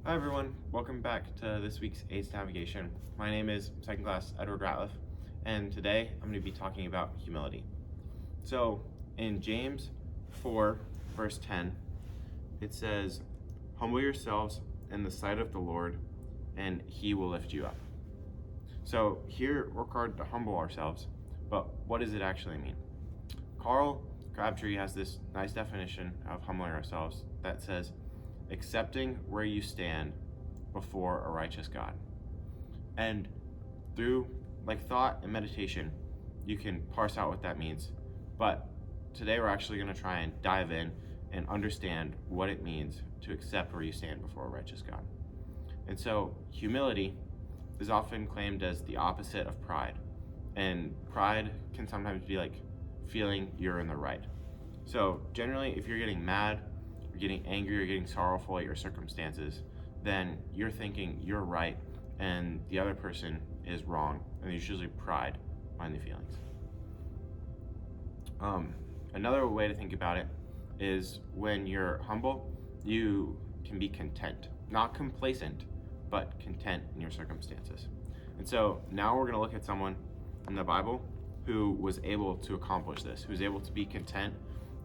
Hi everyone, welcome back to this week's AIDS Navigation. My name is second class Edward Ratliff, and today I'm going to be talking about humility. So in James 4 verse 10, it says, "Humble yourselves in the sight of the Lord, and he will lift you up." So here we're called to humble ourselves, but what does it actually mean? Carl Crabtree has this nice definition of humbling ourselves that says, accepting where you stand before a righteous God. And through thought and meditation, you can parse out what that means. But today we're actually going to try and dive in and understand what it means to accept where you stand before a righteous God. And so humility is often claimed as the opposite of pride. And pride can sometimes be like feeling you're in the right. So generally, if you're getting mad, you're getting angry, or getting sorrowful at your circumstances, then you're thinking you're right and the other person is wrong, and there's usually pride behind the feelings. Another way to think about it is when you're humble, you can be content, not complacent, but content in your circumstances. And so now we're going to look at someone in the Bible who was able to accomplish this, who's able to be content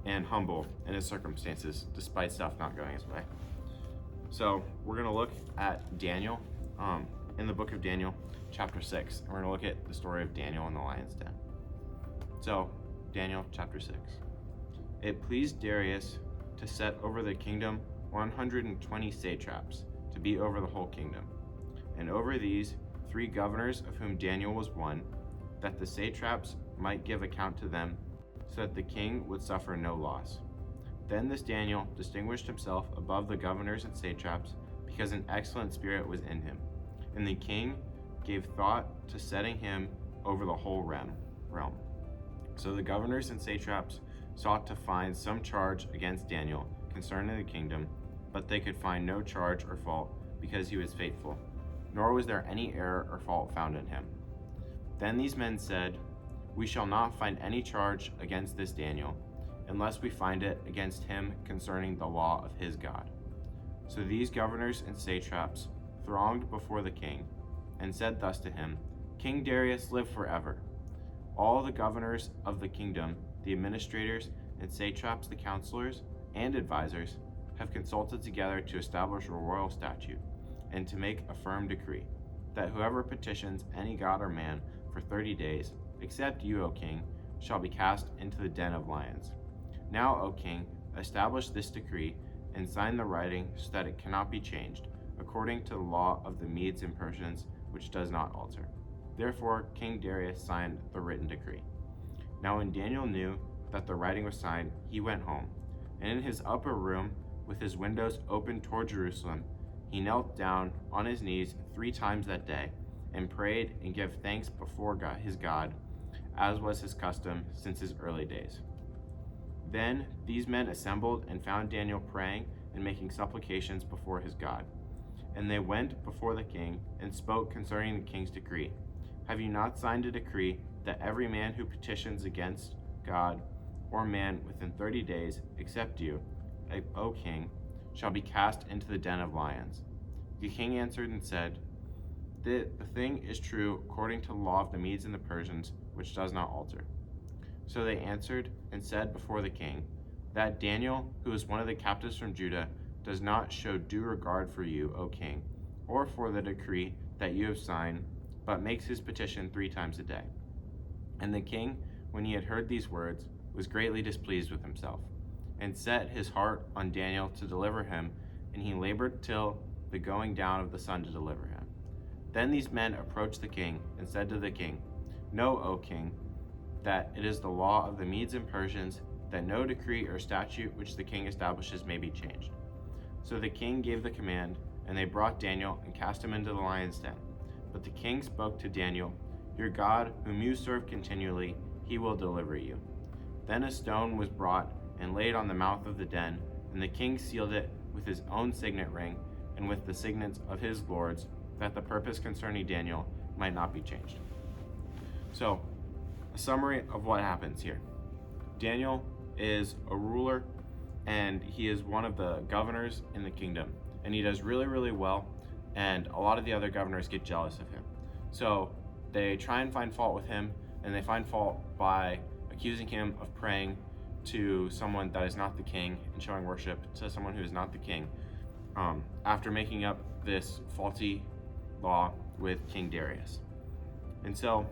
and humble in his circumstances despite stuff not going his way. So we're going to look at Daniel in the book of Daniel, chapter 6. And we're going to look at the story of Daniel in the lion's den. So Daniel chapter 6. It pleased Darius to set over the kingdom 120 satraps to be over the whole kingdom, and over these 3 governors, of whom Daniel was one, that the satraps might give account to them, so that the king would suffer no loss. Then this Daniel distinguished himself above the governors and satraps, because an excellent spirit was in him. And the king gave thought to setting him over the whole realm. So the governors and satraps sought to find some charge against Daniel concerning the kingdom, but they could find no charge or fault, because he was faithful, nor was there any error or fault found in him. Then these men said, "We shall not find any charge against this Daniel, unless we find it against him concerning the law of his God." So these governors and satraps thronged before the king, and said thus to him, "King Darius, live forever." All the governors of the kingdom, the administrators and satraps, the counselors and advisors, have consulted together to establish a royal statute, and to make a firm decree, that whoever petitions any god or man for 30 days, except you, O king, shall be cast into the den of lions. Now, O king, establish this decree, and sign the writing so that it cannot be changed, according to the law of the Medes and Persians, which does not alter. Therefore King Darius signed the written decree. Now when Daniel knew that the writing was signed, he went home, and in his upper room, with his windows open toward Jerusalem, he knelt down on his knees 3 times that day, and prayed and gave thanks before God, his God, as was his custom since his early days. Then these men assembled and found Daniel praying and making supplications before his God. And they went before the king and spoke concerning the king's decree. "Have you not signed a decree that every man who petitions against God or man within 30 days, except you, O king, shall be cast into the den of lions?" The king answered and said, The thing is true according to the law of the Medes and the Persians, which does not alter." So they answered and said before the king, "That Daniel, who is one of the captives from Judah, does not show due regard for you, O king, or for the decree that you have signed, but makes his petition 3 times a day." And the king, when he had heard these words, was greatly displeased with himself, and set his heart on Daniel to deliver him, and he labored till the going down of the sun to deliver him. Then these men approached the king and said to the king, "Know, O king, that it is the law of the Medes and Persians that no decree or statute which the king establishes may be changed." So the king gave the command, and they brought Daniel and cast him into the lion's den. But the king spoke to Daniel, "Your God, whom you serve continually, he will deliver you." Then a stone was brought and laid on the mouth of the den, and the king sealed it with his own signet ring and with the signets of his lords, that the purpose concerning Daniel might not be changed. So, a summary of what happens here. Daniel is a ruler, and he is one of the governors in the kingdom. and he does really, really well, and a lot of the other governors get jealous of him. So they try and find fault with him, and they find fault by accusing him of praying to someone that is not the king and showing worship to someone who is not the king, after making up this faulty law with King Darius. And so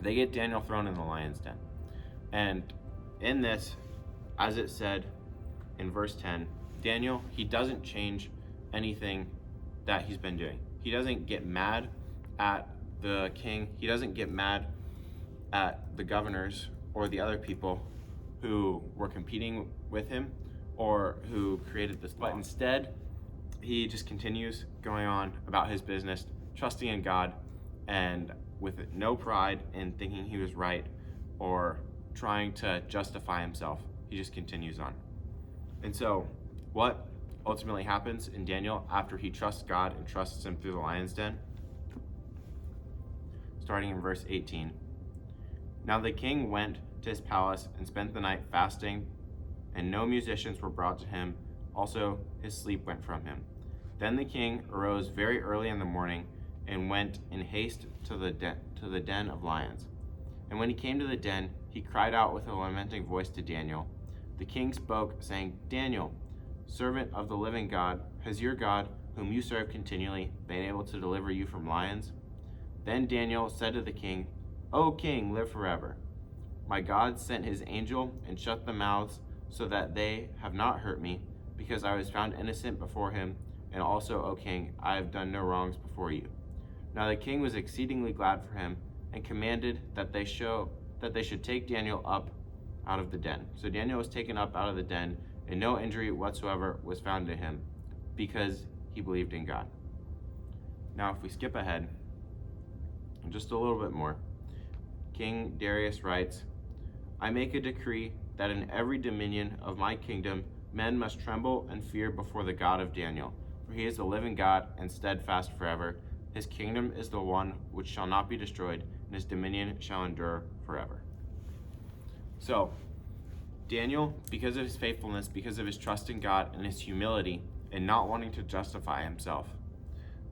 they get Daniel thrown in the lion's den. And in this, as it said in verse 10, Daniel, he doesn't change anything that he's been doing. He doesn't get mad at the king. He doesn't get mad at the governors or the other people who were competing with him or who created this law. But instead, he just continues going on about his business, trusting in God, and with no pride in thinking he was right or trying to justify himself. He just continues on. And so what ultimately happens in Daniel after he trusts God and trusts him through the lion's den? Starting in verse 18. Now the king went to his palace and spent the night fasting, and no musicians were brought to him. Also his sleep went from him. Then the king arose very early in the morning and went in haste to the den of lions. And when he came to the den, he cried out with a lamenting voice to Daniel. The king spoke, saying, Daniel, servant of the living God, has your God, whom you serve continually, been able to deliver you from lions? Then Daniel said to the king, O king, live forever. My God sent his angel and shut the mouths so that they have not hurt me, because I was found innocent before him, and also, O king, I have done no wrongs before you. Now the king was exceedingly glad for him, and commanded that they should take Daniel up out of the den. So Daniel was taken up out of the den, and no injury whatsoever was found to him, because he believed in God. Now if we skip ahead just a little bit more, King Darius writes, I make a decree that in every dominion of my kingdom men must tremble and fear before the God of Daniel, for he is the living God and steadfast forever. His kingdom is the one which shall not be destroyed, and his dominion shall endure forever. So, Daniel, because of his faithfulness, because of his trust in God and his humility and not wanting to justify himself,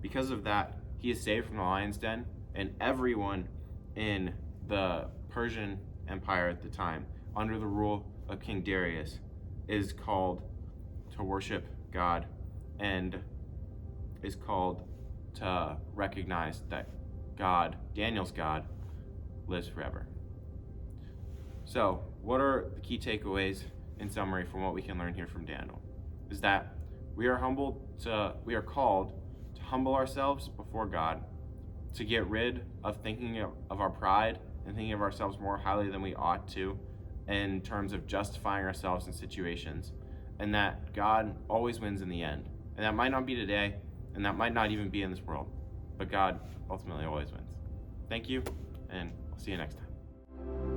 because of that, he is saved from the lion's den, and everyone in the Persian Empire at the time, under the rule of King Darius, is called to worship God and is called to recognize that God, Daniel's God, lives forever. So, what are the key takeaways in summary from what we can learn here from Daniel? Is that we are called to humble ourselves before God, to get rid of thinking of our pride and thinking of ourselves more highly than we ought to in terms of justifying ourselves in situations, and that God always wins in the end. And that might not be today, and that might not even be in this world, but God ultimately always wins. Thank you, and I'll see you next time.